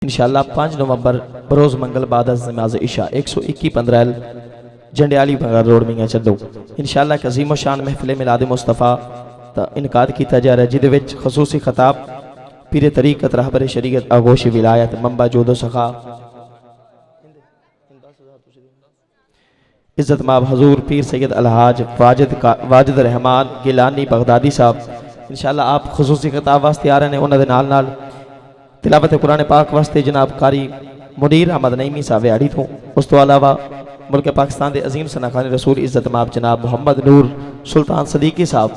انشاءاللہ 5 نومبر بروز منگل بعد از نماز عشاء 121 جنڈیالی بھنگار روڈ میں چلو انشاءاللہ ایک عظیم و شان محفل میلاد مصطفیٰ تا انعقاد کیتا جا رہا ہے جدے وچ خصوصی خطاب پیر طریقت رہبر شریعت آغوش ولایت منبع جود و سخا عزت ماب حضور پیر سید الحاج واجد رحمان گیلانی بغدادی صاحب انشاءاللہ آپ خصوصی خطاب واسطے آ رہے ہیں انہوں نے نال تلاوت قرآن پاک واسطے جناب قاری منیر احمد نعیمی صاحب آڑی تھوں اس تو علاوہ ملک پاکستان دے عظیم سناخان رسول عزت ماب جناب محمد نور سلطان صدیقی صاحب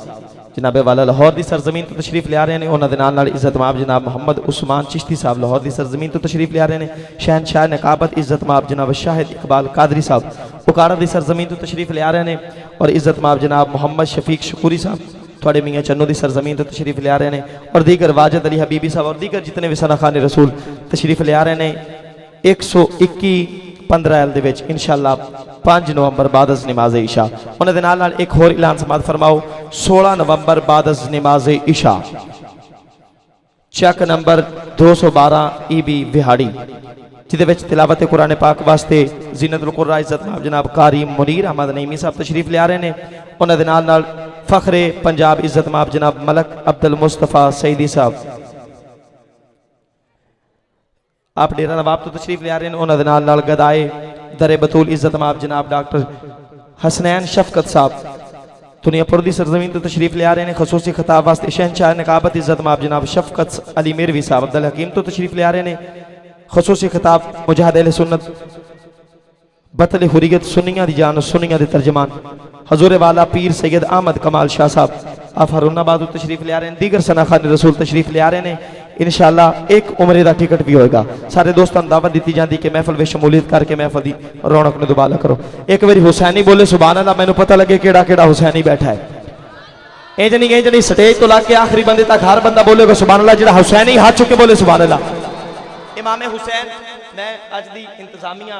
جناب والا لاہور دی سرزمین تو تشریف لے آ رہے ہیں انہوں نے نال عزت ماب جناب محمد عثمان چشتی صاحب لاہور دی سرزمین تو تشریف لے آ رہے ہیں شہنشاہ نقابت عزت ماب جناب شاہد اقبال قادری صاحب اکارہ دی سرزمین تو تشریف لے آ رہے ہیں اور عزت ماب جناب محمد شفیق شکوری صاحب تھوڑے میاں چنو دی سرزمین تو تشریف لے آ رہے ہیں اور دیگر واجد علی حبیبی صاحب اور دیگر جتنے بھی سناخان رسول تشریف لے آ رہے ہیں 121 دے وچ انشاءاللہ 5 نومبر بعد از نماز عشاء انہوں نے نال ایک اور اعلان سماعت فرماؤ 16 نومبر بعد از نماز عشاء چک نمبر 212 ای بی وہاڑی جدے وچ تلاوت قرآن پاک واسطے زینت القرآن عزت ماب جناب قاری منیر احمد نعیمی صاحب تشریف لے آ رہے ہیں انہوں نے نال فخر پنجاب عزت ماب جناب ملک عبدالمصطفیٰ سیدی صاحب آپ ڈیرہ نواب تو تشریف لے آ رہے ہیں انہوں نے نال گدائے در بطول عزت ماب جناب ڈاکٹر حسنین شفقت صاحب دنیا پر دی سرزمین تو تشریف لے آ رہے ہیں خصوصی خطاب واسطے شہنشاہ نقابت عزت ماب جناب شفقت علی میروی صاحب عبدالحکیم تو تشریف لے آ رہے ہیں خصوصی خطاب مجاہد اہل سنت بطل حریت سنیہ دی جان سنیہ دی ترجمان حضور والا پیر سید احمد کمال شاہ صاحب آپ ہرون آباد تشریف لے آ رہے ہیں دیگر سناخان رسول تشریف لے آ رہے ہیں انشاءاللہ ایک عمرے دا ٹکٹ بھی ہوئے گا سارے دوستان دعوت دیتی جاندی کہ محفل میں شمولیت کر کے محفل دی رونق نے دوبالا کرو ایک باری حسینی بولے سبحان اللہ میں نے پتہ لگے کیڑا کیڑا حسینی بیٹھا ہے اینجنی سٹیج تو لاکے آخری بندے تک ہر بندہ بولے گا سبحان اللہ جڑا حسینی ہاتھ چکے بولے سبحان اللہ امام حسین میں آج دی انتظامیہ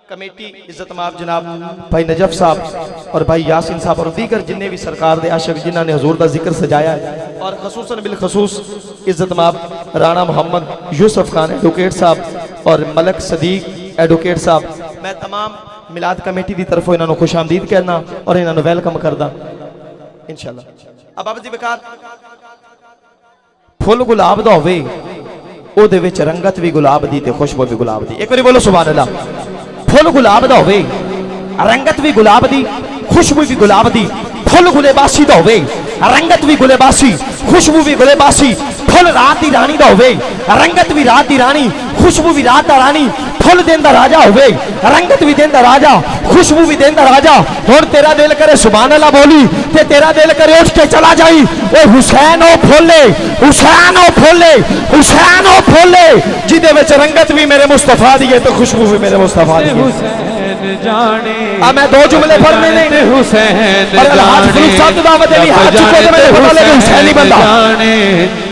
کمیٹی عزت ماب جناب بھائی نجف صاحب اور بھائی یاسین صاحب اور دیگر جنہیں بھی سرکار دے عاشق جنہاں نے حضور دا ذکر سجایا ہے اور خصوصاً بالخصوص عزت ماب رانا محمد یوسف خان ایڈوکیٹ صاحب اور ملک صدیق ایڈوکیٹ صاحب میں تمام میلاد کمیٹی دی طرف انہوں نے خوش آمدید کہنا اور انہوں نے ویلکم کردہ انشاءاللہ اب آپ جی بکار پھول گلاب دا ہوئے او دے وچ رنگت بھی گلاب دی تے خوشبو بھی گلاب دی ایک باری بولو سبحان اللہ پھول گلاب دا ہوئے رنگت بھی گلاب دی خوشبو بھی گلاب دی پھول گلے باسی دا ہوئے رنگت بھی گلے باسی خوشبو بھی گلے باسی پھول رات دی رانی دا ہوئے رنگت بھی رات دی رانی خوشبو بھی رات دا رانی پھول دین دا راجہ ہوئے رنگت بھی دین دا راجہ خوشبو بھی دین دا راجہ اور تیرا دل کرے سبحان اللہ بولی تے تیرا دل کرے اٹھ کے چلا جائی اے حسین او پھولے حسین او پھولے حسین او پھولے جدے وچ رنگت بھی میرے مصطفیٰ دیئے تو خوشبو بھی میرے مصطفیٰ دیئے اب میں دو جملے پڑھنے نہیں حسین اور الحاج فروخ صاحب تو دعوت دے ہاتھ چکے تو میرے پتہ لگے حسینی بندہ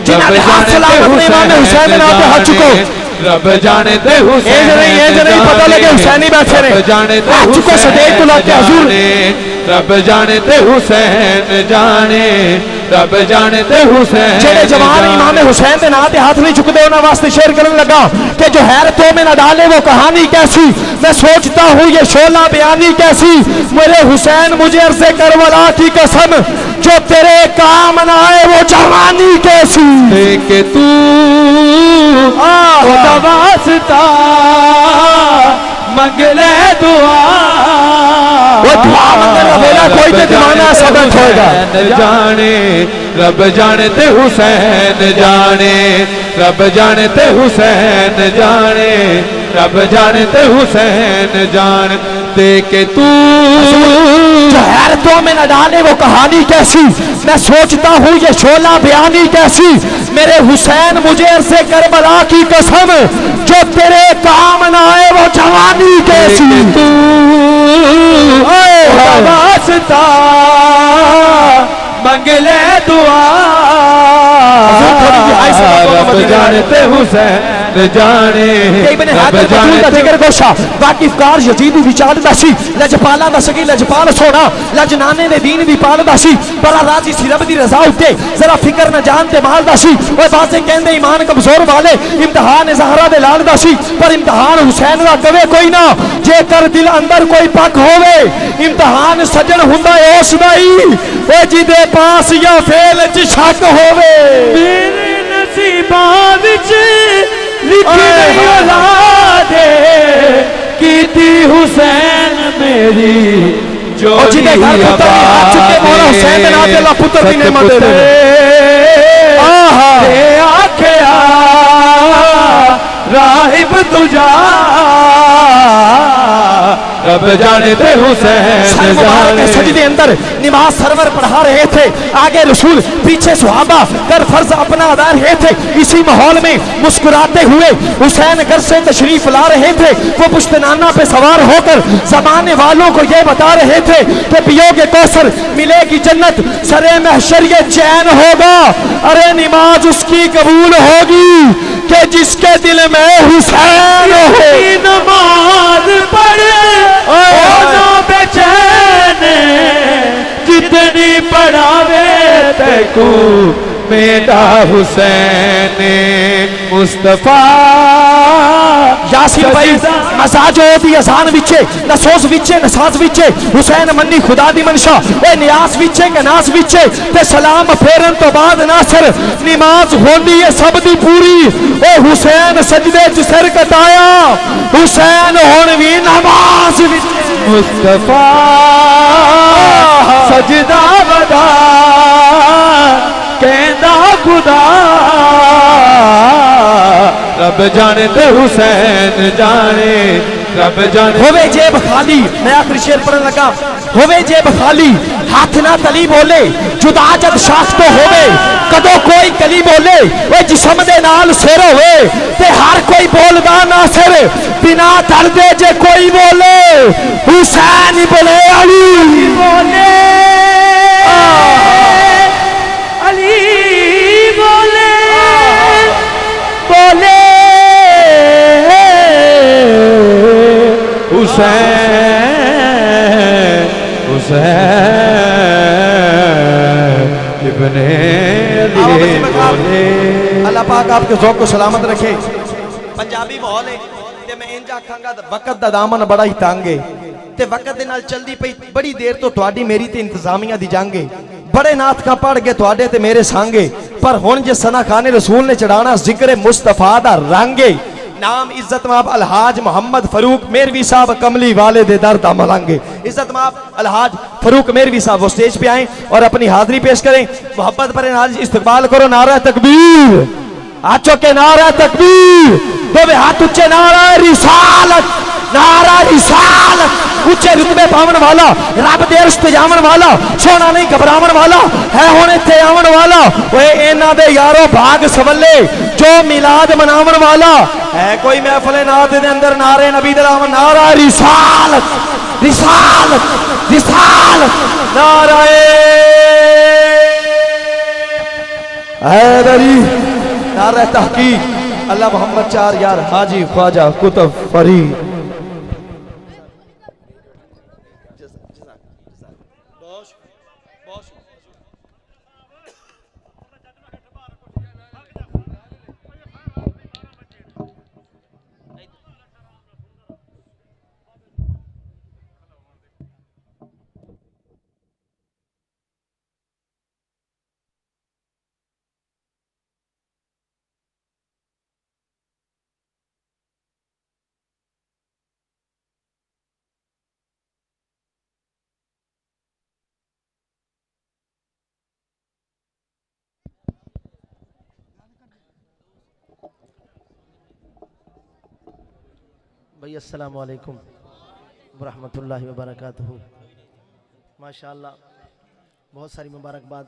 جنہاں نے ہاتھ سلامت نے امام حسین نے نام پہ ہاتھ چکو رب جانے تے حسین ایج نہیں پتہ لگے حسینی بیٹھے رہے ہاتھ چکو صدیق تو لاتے حضور رب جانے تے حسین جانے رب جانے تے حسین جڑے جوان امام حسین دے نام تے ہاتھ نہیں چکدے انہاں واسطے شعر کرنے لگا کہ جو حیرتوں میں نہ ڈالے وہ کہانی کیسی میں سوچتا ہوں یہ شعلہ بیانی کیسی میرے حسین مجھے عرض کربلا کی قسم جو تیرے کام نہ آئے وہ جوانی کیسی کہ تو خدا واسطہ منگ لے دعا وہ دعا منگنا بولا کوئی تے دیوانا سبت ہوئے گا جانے رب جانے تے حسین جانے رب جانے تے حسین جانے رب جانے تے حسین جانے تے کہ تو جو حیرتوں میں نہ ڈالے وہ کہانی کیسی میں سوچتا ہوں یہ شعلہ بیانی کیسی میرے حسین مجھے عرص کربلا کی قسم جو تیرے کام نہ آئے وہ جوانی کیسی تو واسطہ منگ لے دعا رب جانتے حسین جانے ابن حاتم بطول دا جگر گوشا واقف کار یزیدی دی چال دا سی لجپالا دا سکی لجپال سونا لجنانے دے دین دی پال دا سی بڑا راضی سی رب دی رضا ہوتے ذرا فکر نہ جانتے مال دا سی وہ بازے کہندے ایمان کمزور والے امتحان زہرا دے لال دا سی پر امتحان حسین دا کوے کوئی نہ جے کر دل اندر کوئی پاک ہووے امتحان سجن ہوندا اے اس دا ہی اے جی دے پاس یا فیل چ شک ہووے میرے نصیباں وچ لکھی اولاد کیتی حسین میری جو جی دے گھر پتر بھی ہاتھ چکے مولا حسین دے ناتے اللہ پتر بھی نعمت دے دے آکھیا راہب تجا رب جانے تے حسین جانے سجدے اندر نماز سرور پڑھا رہے تھے آگے رسول پیچھے صحابہ کر فرض اپنا ادا رہے تھے اسی ماحول میں مسکراتے ہوئے حسین گھر سے تشریف لا رہے تھے وہ پشت نانا پہ سوار ہو کر زمانے والوں کو یہ بتا رہے تھے کہ پیو گے کوثر ملے گی جنت سرے محشر یہ چین ہوگا ارے نماز اس کی قبول ہوگی کہ جس کے دل میں حسین ہو نماز پڑھے اونا بے چین جتنی پڑھاوے تیکو میرا حسین مصطفیٰ یاسر بھائی مساج ہوتی ازان وچے نسوس وچے نساز وچے حسین منی خدا دی منشا اے نیاس وچے کناس وچے تے سلام پھیرن تو بعد ناصر نماز ہوندی ہے سب دی پوری اے حسین سجدے چ سر کٹایا حسین ہون وی نماز وچے مصطفیٰ سجدہ ودا کہندا خدا رب جانے تے حسین جانے رب جانے ہوئے جیب خالی میں آخری شیر پڑھنے لگا ہوئے جیب خالی ہاتھ نہ تلی بولے جدا جد شاخ تو ہوئے کدو کوئی کلی بولے وہ جسم دے نال سر ہوئے تے ہر کوئی بولدا نہ سر بنا دردے جے کوئی بولے حسین بولے علی بولے علی بولے بولے حسین حسین ابن علی بولے اللہ پاک آپ کے ذوق کو سلامت رکھے پنجابی ماحول ہے تے میں انجا کھانگا وقت دا دامن بڑا ہی تانگے تے وقت دے نال چل دی پئی بڑی دیر تو تواڈی میری تے انتظامیہ دی جانگے بڑے نات کا پڑھ گے تواڈے تے میرے سانگے پر ہن جے سنا خانے رسول نے چڑھانا ذکر مصطفیٰ دا رنگے نام عزت ماب الحاج محمد فاروق میروی صاحب کملی والے دے در دا ملانگے عزت ماب الحاج فاروق میروی صاحب وہ سٹیج پہ آئیں اور اپنی حاضری پیش کریں محبت پر استقبال کرو نعرہ تکبیر آچو کے نعرہ تکبیر دو بے ہاتھ اچھے نعرہ رسالت نعرہ رسالت اچھے رتبے پاون والا رب دے رشت جامن والا سونا نہیں گھبراون والا ہے ہونے تھے آون والا وہ اینا دے یارو بھاگ سولے جو میلاد مناون والا ہے کوئی محفل نات دے اندر نعرہ نبی دلامن نعرہ رسالت رسالت رسالت نعرہ حیدری نعرہ تحقیق اللہ محمد چار یار حاجی خواجہ کتب فرید بھائی السلام علیکم ورحمۃ اللہ وبرکاتہ ماشاءاللہ بہت ساری مبارکباد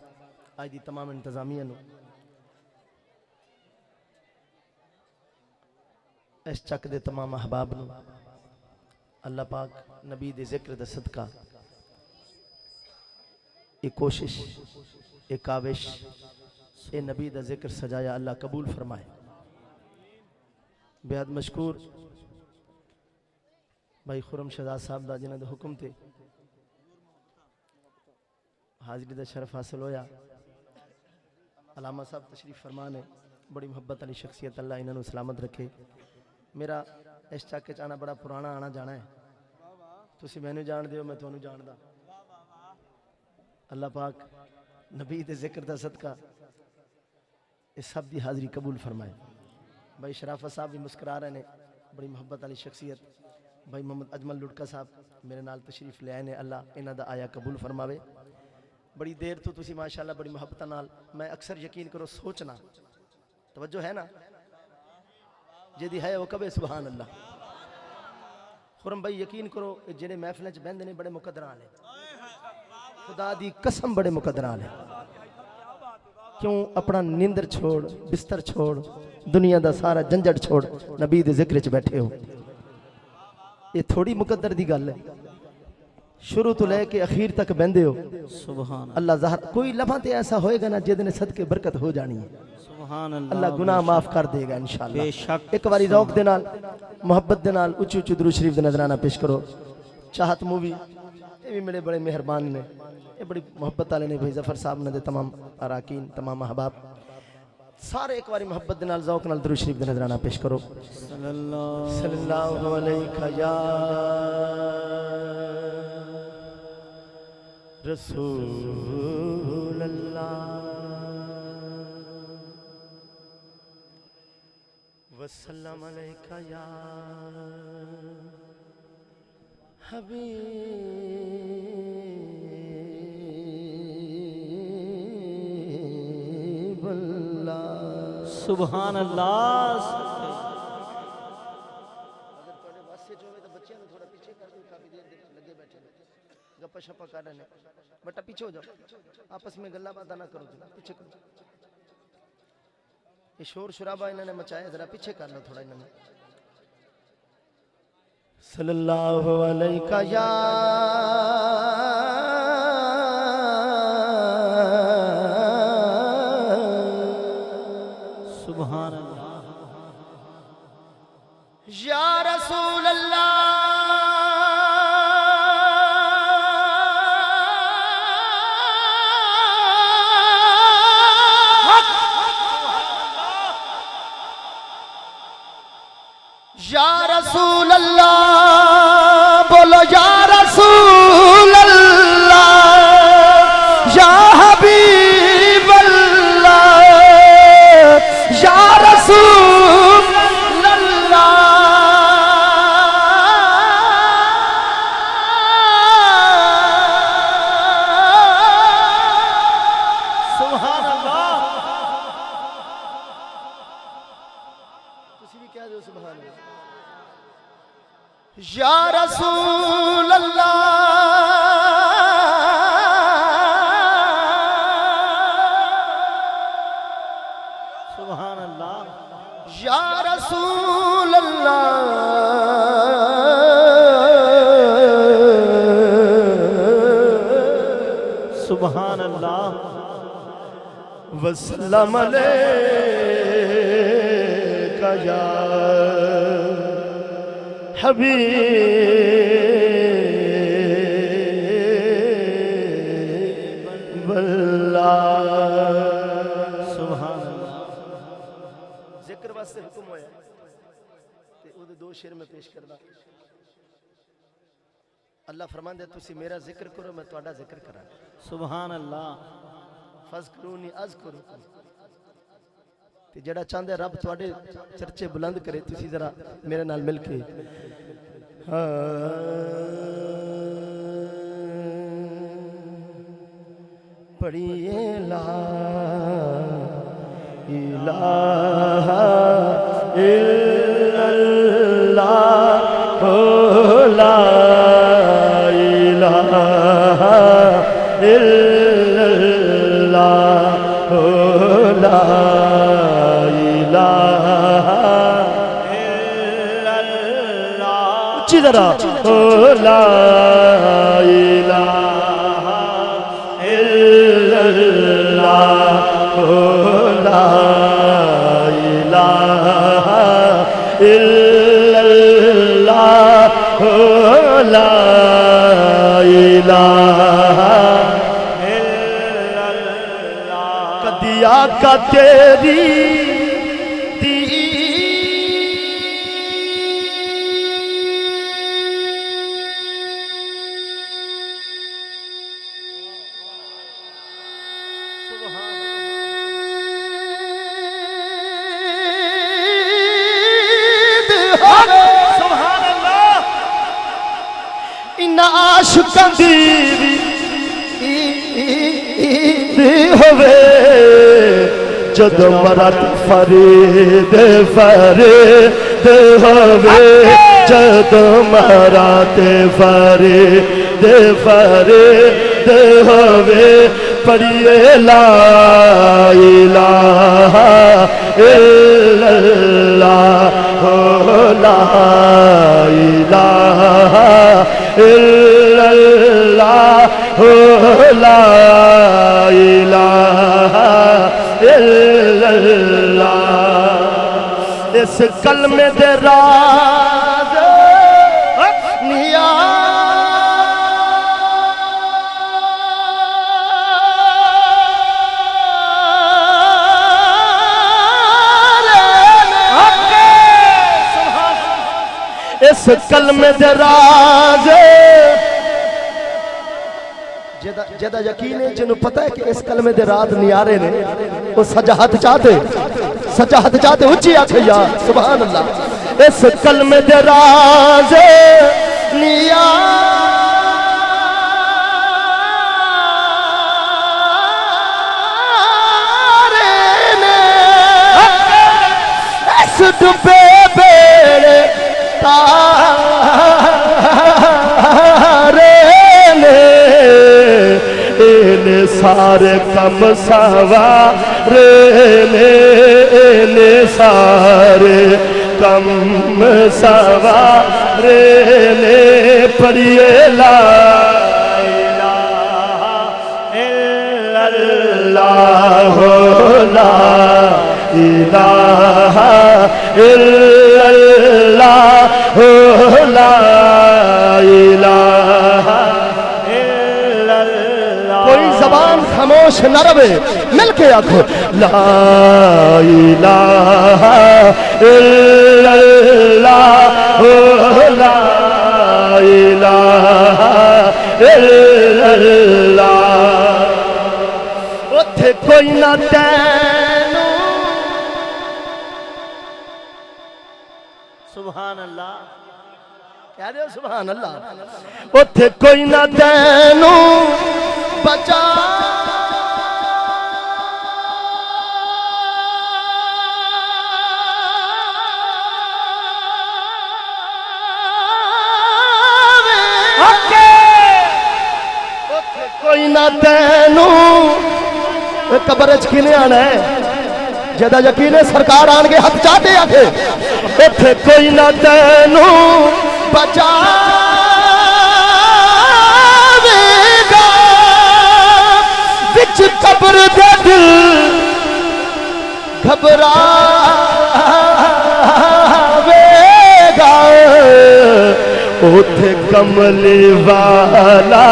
آج دی تمام انتظامیہ نو اس چک دے تمام احباب نو اللہ پاک نبی دے ذکر دے صدقہ ایک کوشش ایک کاوش اے نبی دا ذکر سجایا اللہ قبول فرمائے بہت مشکور بھائی خرم شہزاد صاحب دا جنہاں دا حکم تے حاضری دا شرف حاصل ہویا. علامہ صاحب تشریف فرمان ہے, بڑی محبت علی شخصیت, اللہ انہوں سلامت رکھے. میرا اس چاکے چانا بڑا پرانا آنا جانا ہے, تسی میں نے جان دیو میں تو انہوں جان دا. اللہ پاک نبی دے ذکر دا صدقہ اس سب دی حاضری قبول فرمائے. بھائی شرافت صاحب بھی مسکرا رہے ہیں, بڑی محبت علی شخصیت. بھائی محمد اجمل لڑکا صاحب میرے نال تشریف لے آئے نے, اللہ انہاں دا آیا قبول فرماوے. بڑی دیر تو تسی ماشاءاللہ بڑی محبت نال, میں اکثر یقین کرو سوچنا, توجہ ہے نا جیدی ہے وہ کبے سبحان اللہ. خرم بھائی یقین کرو جنہیں محفلیں چ بہندے نے بڑے مقدران ہیں, خدا دی قسم بڑے مقدران ہیں. کیوں اپنا نیندر چھوڑ, بستر چھوڑ, دنیا دا سارا جنجٹ چھوڑ, نبی دے ذکر چ بیٹھے ہو. یہ تھوڑی مقدر دی گل ہے, شروع تو لے کے اخیر تک بہندے ہو. سبحان اللہ ظاہر کوئی لمحہ تے ایسا ہوئے گا نا جدنے صدقے برکت ہو جانی ہے. سبحان اللہ, اللہ گناہ معاف کر دے گا انشاءاللہ. بے شک. ایک باری ذوق دے نال محبت دے نال اچھی اچھی درود شریف دے نظرانہ پیش کرو. چاہت مووی یہ بھی میرے بڑے مہربان نے, یہ بڑی محبت والے نے بھائی ظفر صاحب نے, تمام اراکین تمام احباب سارے ایک باری محبت دے نال ذوق نال درود شریف دے نظرانہ پیش کرو. صلی اللہ صلی اللہ علیہ یا رسول اللہ وسلم علیکہ یا حبیب اللہ. سبحان اللہ. اگر تھوڑے واسطے جو ہوئے تو بچیاں نے تھوڑا پیچھے کر دیں, کافی دیر لگے بیٹھے گپا شپا کر رہے ہیں. بیٹا پیچھے ہو جاؤ, آپس میں گلا باتاں نہ کرو, پیچھے کرو. یہ شور شرابہ انہوں نے مچایا, ذرا پیچھے کر لو تھوڑا. انہوں نے صلی اللہ علیہ یا سبحان اللہ. یا رسول اللہ یا رسول اللہ, بولو یا رسول اللہ, یا حبیب اللہ, یا رسول اللہ. سبحان اللہ. تسی بھی کہہ دو سبحان اللہ. یا رسول اللہ, سبحان اللہ. یا رسول اللہ, سبحان اللہ. وسلم علیکہ یا حبیب اللہ. سبحان اللہ. ذکر واسطے حکم ہویا تے او دے دو شعر میں پیش کردا. اللہ فرماندا ہے تسی میرا ذکر کرو, میں تہاڈا ذکر کراں. سبحان اللہ. فذکرونی اذکرکم. تے جڑا چاہندا ہے رب تواڈے چرچے بلند کرے, تسی ذرا میرے نال مل کے پڑھیے لا الہ الا اللہ, لا الہ الا اللہ, لا الہ الا اللہ. اچھی طرح لا الہ الا اللہ, لا الہ الا اللہ لا الہ الا اللہ کدی آقا تیری عاشقاں دی ہوے جدوں مراد فرید فرید ہوے جدوں مراد فرید فرید ہوے پڑھیے لا الہ الا اللہ لا الہ الا اللہ لا الہ الا اللہ اس کلمے دے راز اس کلمے دے راز جدا یقین ہے جنہوں پتہ ہے کہ اس کلمے دے راز نیارے نے وہ سجا ہاتھ چاہتے اچھی آکھے یا سبحان اللہ اس کلمے دے راز نیارے نے اس ڈبے بیڑے تارے نے انہیں سارے کم سوارے نے انہیں سارے کم سوارے نے پڑھیے لا الہ الا اللہ لا الہ الا اللہ لا الہ الا اللہ کوئی زبان خاموش نہ رہے مل کے آکھو لا الہ الا اللہ لا الہ الا اللہ اتھے کوئی نہ سبحان اللہ کہہ دے سبحان اللہ اتھے کوئی نہ تینوں بچا اتھے کوئی نہ تینوں قبر اچ کینے آنا ہے جدا یقین ہے سرکار آن کے ہاتھ چاہتے آکھے اتھے کوئی نہ تینوں بچاوے گا وچ قبر دے دل گھبراوے گا اتھے کملی والا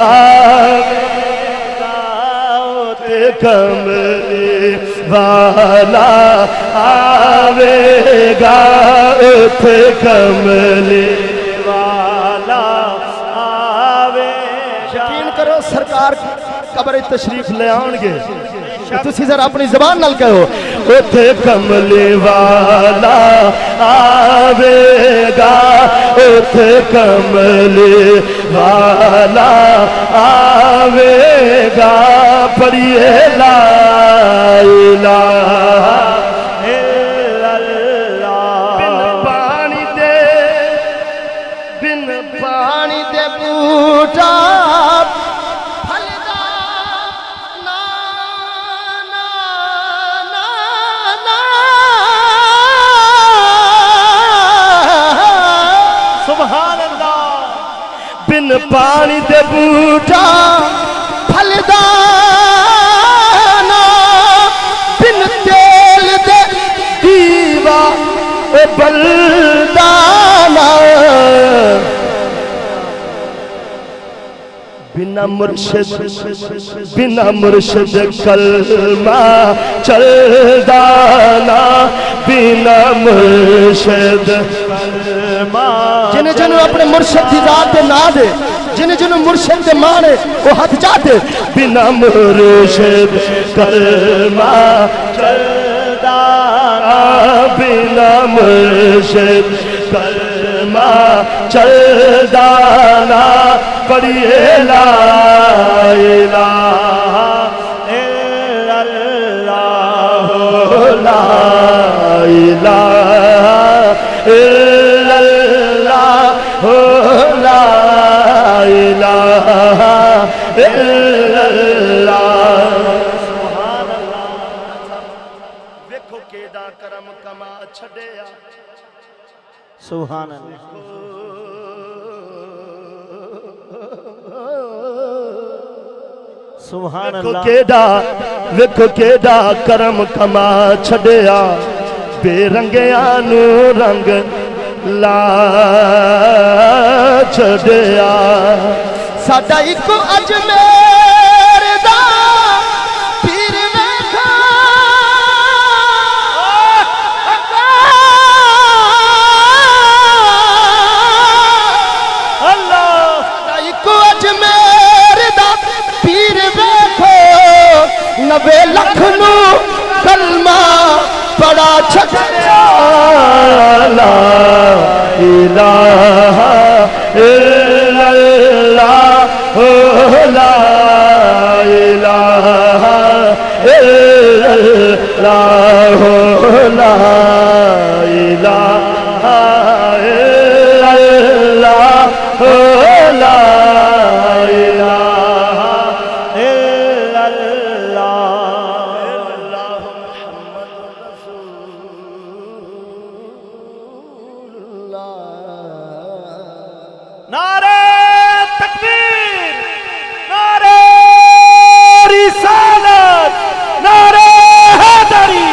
آوے گا اتھے کملی والا آوے گا اتھے کملی والا آوے گا یقین کرو سرکار قبر تشریف لے آن گے تسی ذرا اپنی زبان نال کہو اتھے کملی والا آوے گا اتھے کملی والا آوے گا پڑھیے لا الہ الا اللہ بن پانی دے بوٹا پھلدا نا نا نا نا سبحان اللہ بن پانی دے بوٹا پھلدا بل بنا مرشد کلمہ چلدانا بنا مرشد کلمہ جنہیں جنہوں اپنے مرشد دی ذات دے نا دے جنہیں جنہوں مرشد دے مانے وہ ہاتھ جاتے بنا مرشد کلمہ چلدانا بنا مرشد کلمہ چلدانا پڑھئے لا الہ الا اللہ لا الہ الا اللہ لا الہ الا اللہ سبحان اللہ ویکھو کیڑا کرم کما چھڈیا سبحان اللہ سبحان اللہ ویکھو کیڑا کرم کما چھڈیا بے رنگیاں نو رنگ لا چھڈیا ساڈا اکو اجمیر دا پیر ویکھا اللہ ساڈا اکو اجمیر دا پیر ویکھو 90 لکھ نو کلمہ پڑا چھڈیا لا الہ الا اللہ لا الہ الا اللہ لا الہ الا اللہ لا الہ الا اللہ محمد رسول اللہ نعرہ تکبیر نعرہ رسالت نعرہ حیدری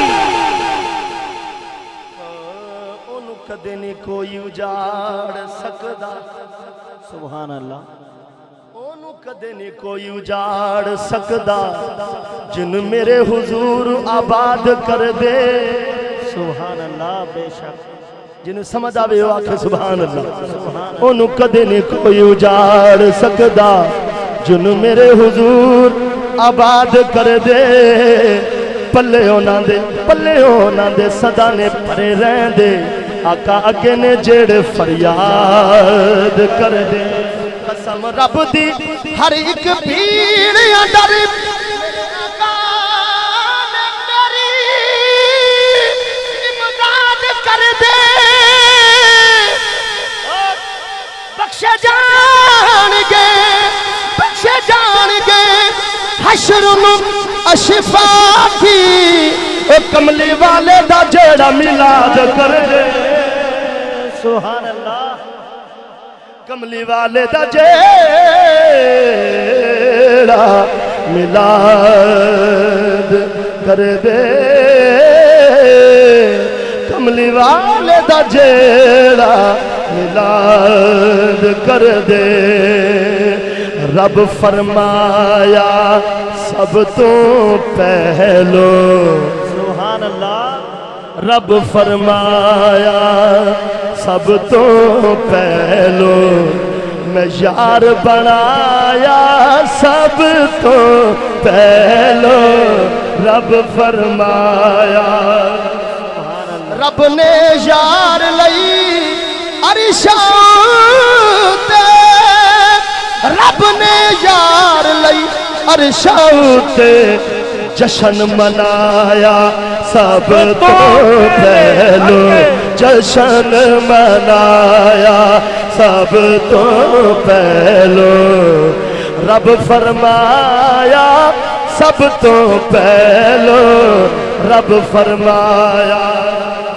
انہوں کدے نہیں کوئی اجاڑ سکدا سبحان اللہ انہوں کدے نہیں کوئی اجاڑ سکدا جن میرے حضور آباد کر دے سبحان اللہ بے شک جنہوں سمجھ آوے ہو آکھے سبحان اللہ انہوں کدے نہیں کوئی اجاڑ سکدا جن میرے حضور آباد کر دے پلے ہونا دے صدا نے پرے رہ دے آقا اگے نے جڑ فریاد کر دے قسم رب دی ہر ایک پیڑیاں ڈر امداد کر دے بخشے جان گے حشر میں اشفا کی او کملی والے دا جیڑا میلاد کر دے سبحان اللہ کملی والے دا جیڑا میلاد کر دے کملی والے دا جیڑا میلاد کر دے رب فرمایا سب تو پہلو سبحان اللہ رب فرمایا سب تو پہلو میں یار بنایا سب تو پہلو رب فرمایا رب نے یار لئی عرشاں تے رب نے یار لئی عرشاں تے جشن منایا سب تو پہلو جشن منایا سب تو پہلو رب فرمایا سب تو پہلو رب فرمایا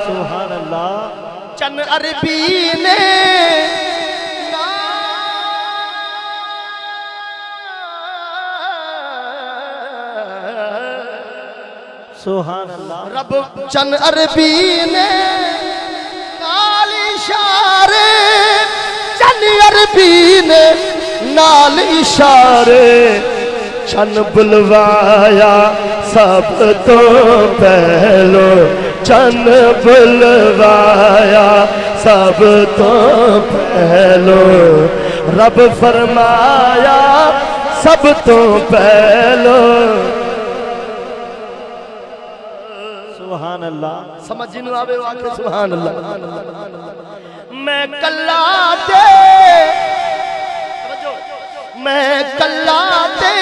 سبحان اللہ چن عربی نے سبحان اللہ رب چن عربی نے کالی شارے چن عربی نے نال اشارے چن بلوایا سب تو پہلو چن بلوایا سب تو پہلو رب فرمایا سب تو پہلو سبحان اللہ سمجھ جنو آوے واقع سبحان اللہ میں کلا تے میں کلا تے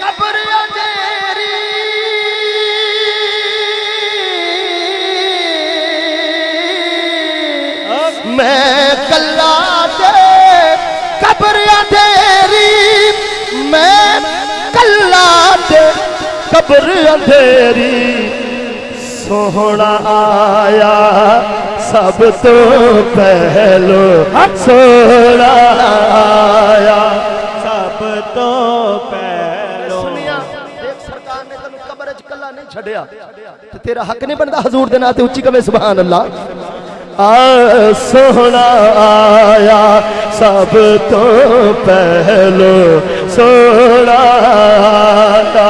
قبر اندھیری میں کلا تے قبر اندھیری میں کلا تے قبر اندھیری سونا آیا سب تو پہلو سونا آیا سب تو پہلو سنیا ایک سرکار نے تنو قبر اچ کلا نہیں چھڑیا تو تیرا حق نہیں بندا حضور دے ناتے اچھی کبھی سبحان اللہ سونا آیا سب تو پہلو سونا آیا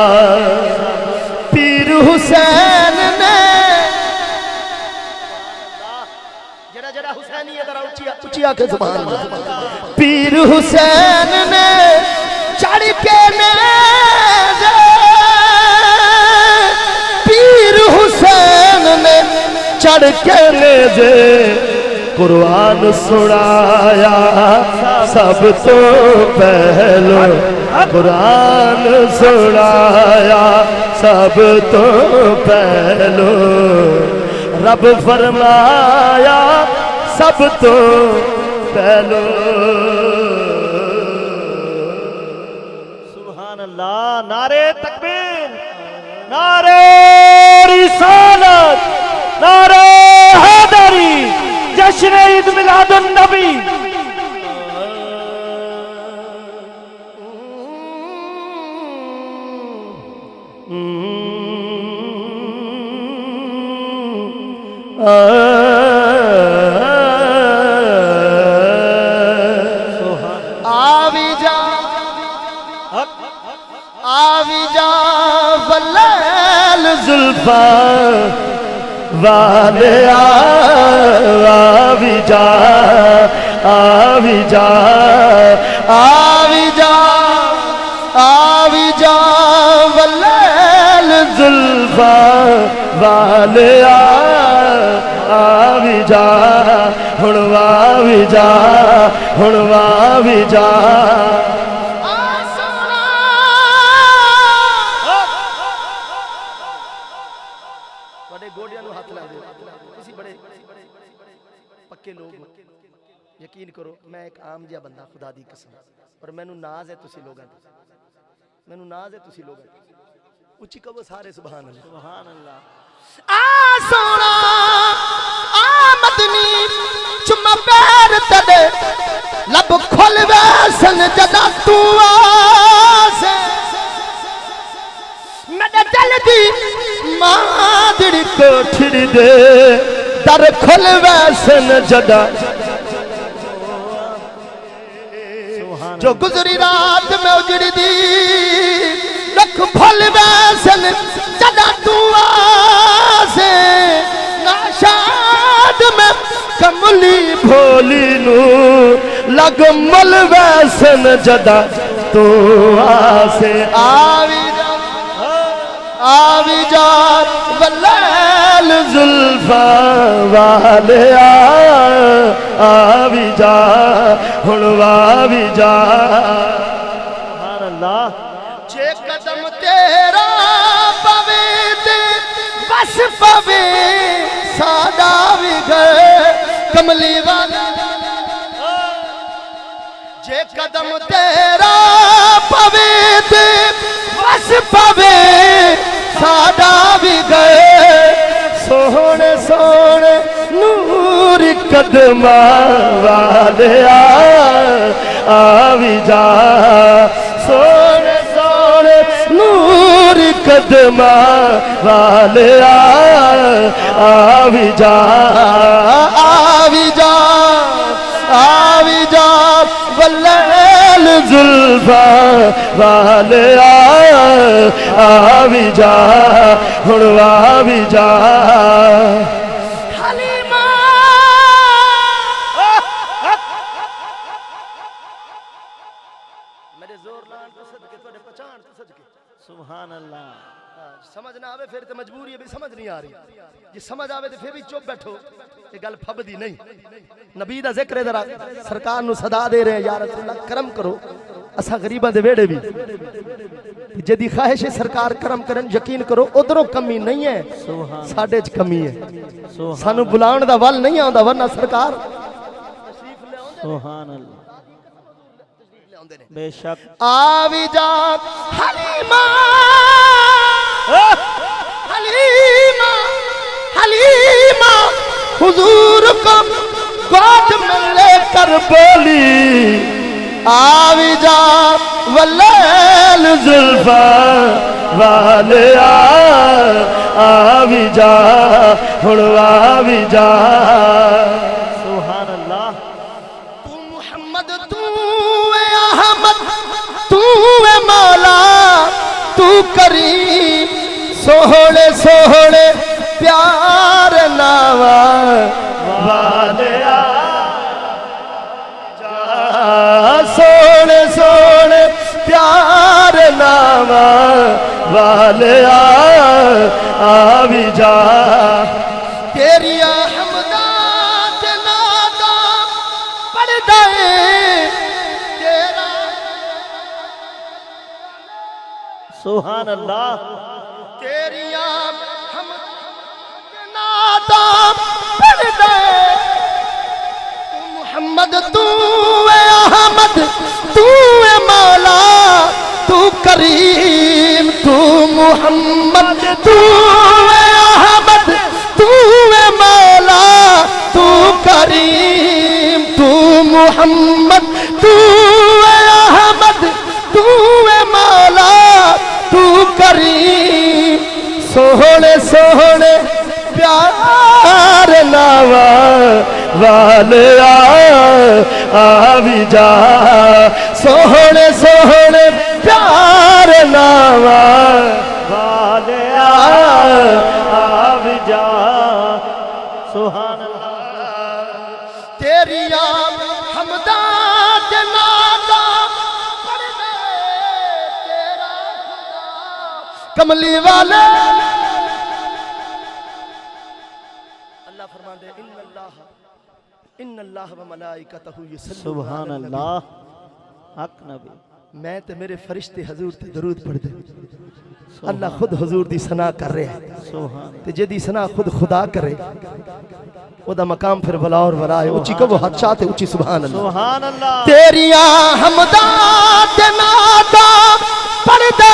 پیر حسین نے جڑا حسینی ہے ذرا اونچی آکھے سبحان اللہ پیر حسین نے چڑھ کے نیزے پیر حسین نے چڑھ کے نیزے قرآن سنایا سب تو پہلو قرآن سنایا سب تو پہلو رب فرمایا سب تو پہلو سبحان اللہ نعرے تکبیر نعرے رسالت نعرے حیدری جشن عید میلاد النبی آوی جا واللیل زلفا والے آوی جا آوی جا آوی جا آوی جا واللیل زلفا والے آوی جا ہنوا بھی جا ہنوا بھی جا بڑے گوڑیاں نو ہاتھ لا دے کسی بڑے پکے لوگ یقین کرو میں ایک عام جہا بندہ خدا دی قسم پر مینو ناز ہے تسی لوگاں تے مینو ناز ہے تسی لوگاں تے اچھی کہو سارے سبحان اللہ سبحان اللہ سونا مدنی چم پیر تدے لب کھول ویسن جدا تو آسے میرے دل دی مادڑی کوٹھڑی دے در کھول ویسن جدا جو گزری رات میں اجڑی دی رکھ پھل ویسن جدا تو آسے ناشاد میں کملی بھولی نو لگ مل ویسن جدا تو آسے آوی جا واللیل زلفا والے آوی جا ہنوا بھی جا سبحان اللہ جے قدم تیرا پوے تے بس پوے ساڈا بھی گئے کملی والا جے قدم تیرا پوے تے بس پوے ساڈا بھی گئے سونے سونے نور قدم والے آوی جا سونے سونے نور قدم والے آوی جا آوی جا آوی جا واللیل زلفا والے بھی جا ہڑوا بھی جا حلیمہ میرے زور لان تو صدقے تو پہچان تو صدقے سبحان اللہ سمجھ نہ آوے پھر تو مجبوری ہے بھی سمجھ نہیں آ رہی جی سمجھ آوے تو پھر بھی چپ بیٹھو یہ گل پھبدی نہیں نبی دا ذکر ہے ذرا سرکار نو صدا دے رہے ہیں یا رسول اللہ کرم کرو اسا غریباں دے ویڑے بھی جدی خواہش ہے سرکار کرم کرن یقین کرو ادھروں کمی نہیں ہے ساڈے چ کمی ہے سانو بلاون دا ول نہیں آندا ورنہ سرکار سبحان اللہ بے شک آوی جا حلیمہ حلیمہ حلیمہ حضور کو گود میں لے کر بولی آوی جا واللیل زلفا والے آوی جا ہڑوا بھی جا سبحان اللہ تو محمد تو اے احمد تو اے مولا تو کریم سوہڑے سوہڑے پیار ناوا والے سونے سونے پیار ناوا والے بھی جا تیری حمدات نادا پڑھ دائے تیرا سبحان اللہ تیری حمدات نادا پڑھ دائے محمد تو اے احمد تو اے مولا تو کریم تو محمد تو اے احمد تو اے مولا تو کریم تو محمد تو اے احمد تو اے مولا تو کریم سوہنے سوہنے پیار ناوا والے بھی جا سوہنے سوہنے پیار ناوا والے بھی جا سبحان اللہ تیری حمدات نادا پڑھ دے تیرا خدا کملی والے اللہ فرمان دے ان اللہ و ملائکتہ یصلون سبحان اللہ حق نبی میں تے میرے فرشتے حضور تے درود پڑھ دے اللہ خود حضور دی ثنا کر رہے ہیں سبحان تے جدی ثنا خود خدا کرے او دا مقام پھر بلا اور بلا ہے اچھی کبو حد شاہ تے اچھی سبحان اللہ سبحان اللہ تیریاں حمدات نادا پڑھ دے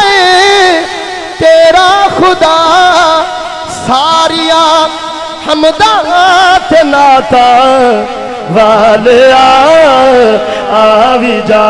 تیرا خدا ساریاں حمدات ناتا والے بھی جا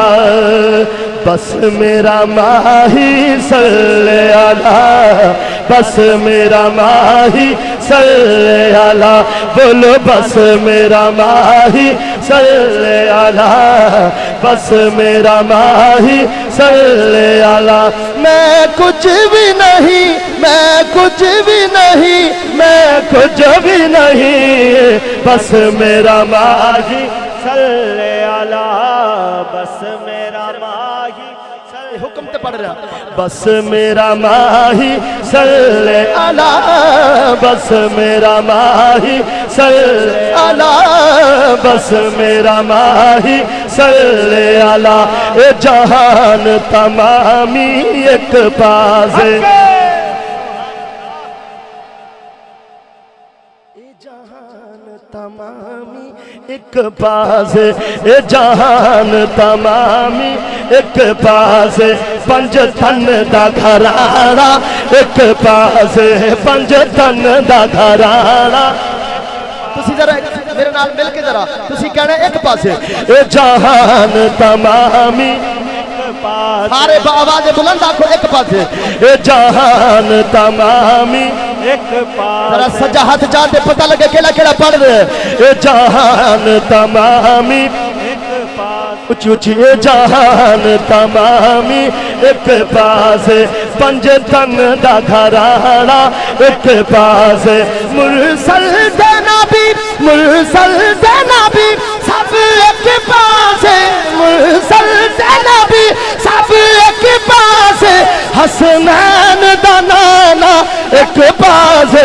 بس میرا ماہی صلی اللہ بس میرا ماہی صلی اللہ بولو بس میرا ماہی صلی اللہ بس میرا ماہی صلی اللہ میں کچھ بھی نہیں میں کچھ بھی نہیں میں کچھ بھی نہیں بس میرا ماہی صلی اللہ بس میرا ماہی حکم تے پڑھ رہا بس میرا ماہی صلی اللہ بس میرا ماہی صلی اللہ بس میرا ماہی صلی اللہ اے جہان تمامی ایک باز اے جہان تمامی ایک باز اے جہان تمامی ایک پاس پنج تن دا گھرانا ایک پاس پنج تن دا گھرانا تسی ذرا میرے نال مل کے ذرا تسی کہنا ایک پاس اے جہان تمامی سارے آواز بلند آکھو ایک پاس اے جہان تمامی ایک پاس ذرا سجا ہاتھ جاتے پتہ لگے کیڑا کیڑا پڑھ رہے اے جہان تمامی ایک پاس اچھی اچھی جہان تمامی ایک پاس پنج تن دا گھرانا ایک پاس مرسل دے نبی سب ایک پاس مرسل دے نبی سب ایک پاس حسنین دا نانا ایک پاس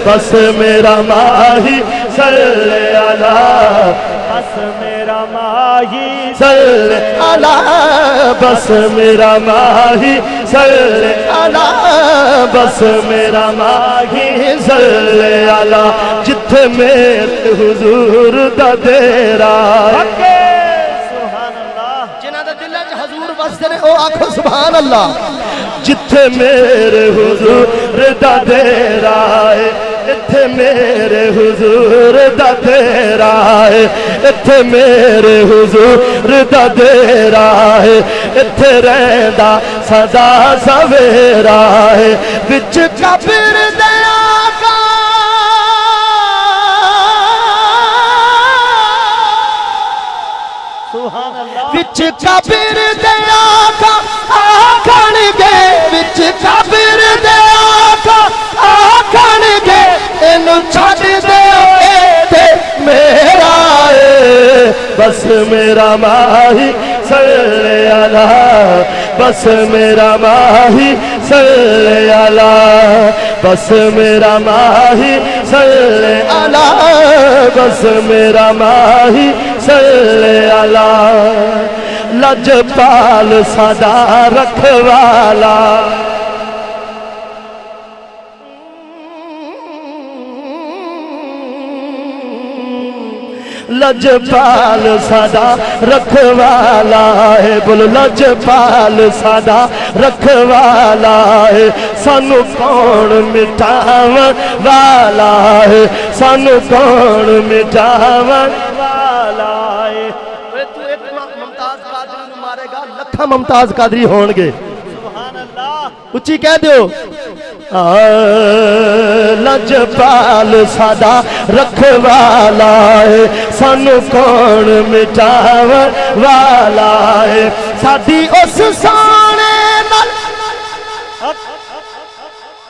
بس میرا ماہی صلی اللہ بس میرا ماہی صلی اللہ بس میرا ماہی صلی اللہ بس میرا ماہی صلی اللہ جتھے میرے حضور دا دیرا سبحان اللہ جنہاں دا دلہ چ حضور وستے نے او آکھو سبحان اللہ جتھے میرے حضور دا دیرا ہے اتھے میرے حضور دا دیرا ہے اتھے میرے حضور دا دیرا ہے اتھے رہندا صدا سویرا ہے وچ قبر دے آقا سبحان اللہ وچ قبر دے آقا آکھن گے وچ قبر دے آقا آکھن گے اینو چھڈ دیو اے تے میرا ہے بس میرا ماہی صلی اللہ بس میرا ماہی صلی اللہ بس میرا ماہی صلی اللہ بس میرا ماہی صلی اللہ لجپال سدا رکھوالا لجپال سدا رکھوالا ہے بولو لجپال سدا رکھوالا ہے سانو کون مٹاون والا ہے سانو کون مٹاون والا ہے تو ایک ممتاز قادری نو مارے گا لکھاں ممتاز قادری ہون گے سبحان اللہ اچھی کہہ دیو لجپال سدا رکھوالا ہے سانو کون مٹاون والا ہے ساڈی اس سونے نال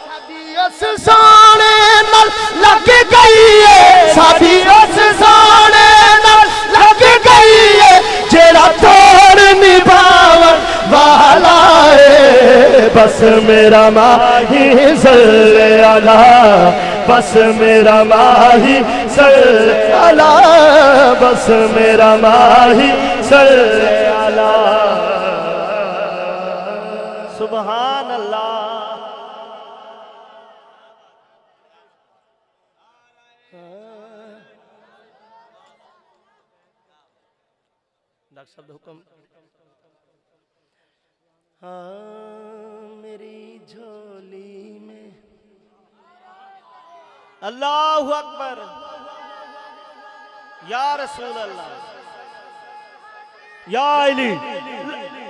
ساڈی اس سونے نال لگ گئی ہے ساڈی اس سونے نال لگ گئی ہے جیڑا توڑ نبھاون والا ہے بس میرا ماہی صلی اللہ بس میرا ماہی صلی اللہ بس میرا ماہی صلی اللہ سبحان اللہ ڈاکٹر صاحب حکم ہاں میری جھولی میں اللہ اکبر یا رسول اللہ یا علی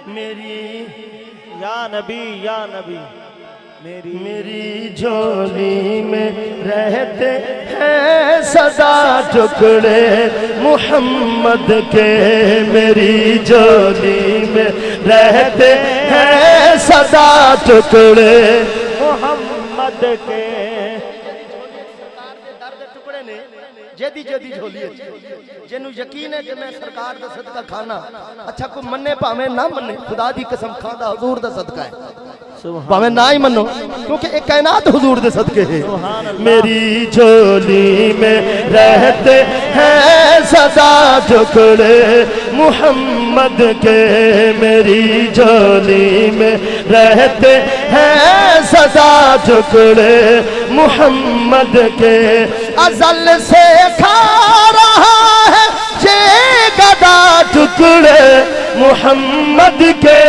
میری یا نبی میری جھولی میں رہتے ہیں سدا ٹکڑے محمد کے میری جھولی میں رہتے ہیں سدا ٹکڑے محمد کے جیدی جھولی ہے جنو یقین ہے کہ میں سرکار دا صدقہ کھانا اچھا کو مننے پاویں نہ مننے خدا دی قسم کھانا حضور دا صدقہ ہے پاویں نہ ہی منو کیونکہ ایک کائنات حضور دے صدقے ہے میری جھولی میں رہتے ہیں سدا ٹکڑے محمد کے میری جھولی میں رہتے ہیں سدا ٹکڑے محمد کے ازل سے کھا رہا ہے یہ گدا ٹکڑے محمد کے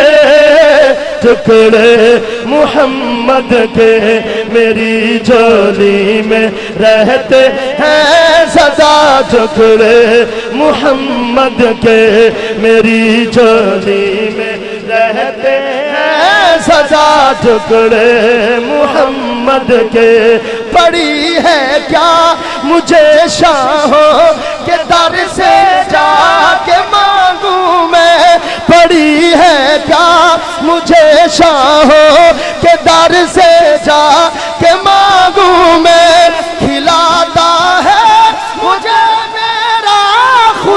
ٹکڑے محمد کے میری جھولی میں رہتے ہیں سدا ٹکڑے محمد کے میری جھولی میں رہتے ہیں سدا ٹکڑے محمد کے پڑی ہے کیا مجھے شاہوں کے در سے جا کے مانگوں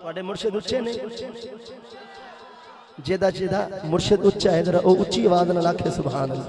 ਤੁਹਾਡੇ ਮੁਰਸ਼ਿਦ ਉੱਚੇ ਨੇ, ਜਿਹਦਾ ਮੁਰਸ਼ਿਦ ਉੱਚਾ ਹੈ ਜਰਾ ਉਹ ਉੱਚੀ ਆਵਾਜ਼ ਨਾਲ ਆਖੇ ਸੁਭਾਨ ਅੱਲਾਹ,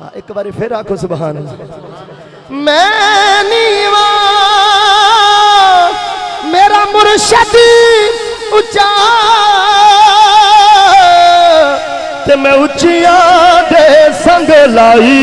ਹਾਂ ਇੱਕ ਵਾਰੀ ਫਿਰ ਆਖੋ ਸੁਭਾਨ ਅੱਲਾਹ। ਮੈਂ ਨੀਵਾ ਮੇਰਾ ਮੁਰਸ਼ਿਦ ਉੱਚਾ, ਤੇ ਮੈਂ ਉੱਚੀਆਂ ਦੇ ਸੰਗ ਲਾਈ,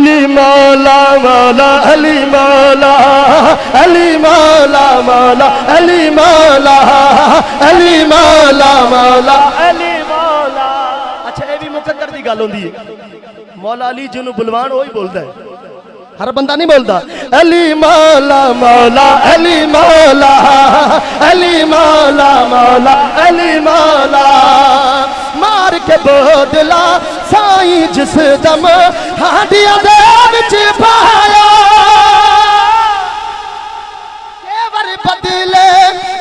علی مولا مولا علی مولا علی مولا مولا علی مولا علی مولا مولا علی مولا اچھا یہ بھی مقدر دی گل ہوندی ہے مولا علی جنوں بلوان وہی بولدا ہے ہر بندہ نہیں بولدا علی مولا مولا علی مولا علی مولا مولا علی مولا مار کے بودلا سائیں جس دم ہاڈیاں دے وچ پایا کیور بدلے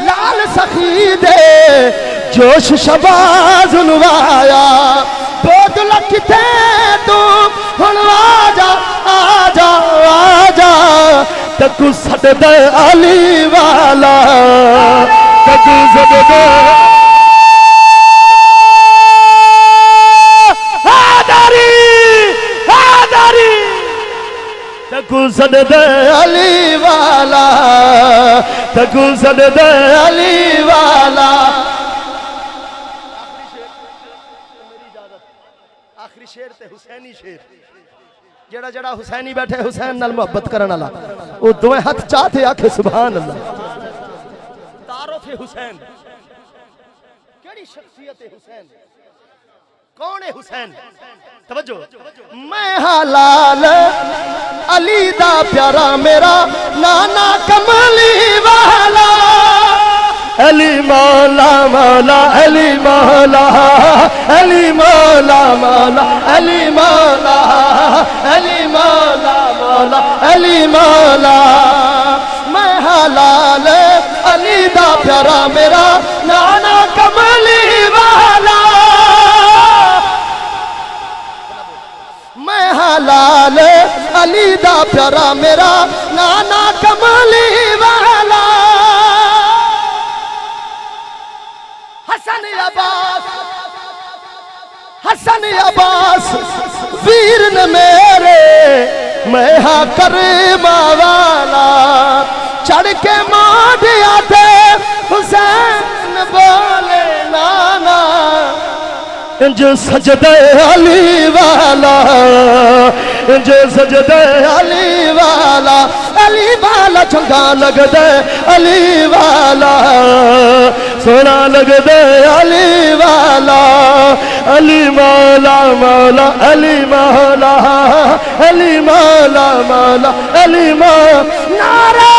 لال سخی دے جوش شباز نوایا بودلا کتے تو ہن آجا آجا آجا تکو سد دے علی والا تکو سد دے تکو سد دے علی والا تکو سد دے علی والا آخری شیر تے حسینی شیر جڑا جڑا حسینی بیٹھے حسین نال محبت کرن والا او دوے ہاتھ چاہتے آکھے سبحان اللہ تعارف حسین کیڑی شخصیت حسین کون ہے حسین توجہ میں حلال علی دا پیارا میرا نانا کملی والا علی مولا مولا علی مولا علی مولا مولا علی مولا علی مولا مولا علی مولا میں حلال علی دا پیارا میرا نانا کملی والا میں حلال علی دا پیارا میرا نانا کملی والا حسن عباس ویر نے میرے میں ہاں کرما والا چڑھ کے ماڈیا تھے حسین بولے نانا جو سجدے علی والا جو سجدے علی والا چنگا لگ دے علی والا سونا لگ دے علی والا علی مولا مولا علی مولا علی مولا مولا علی مولا نعرہ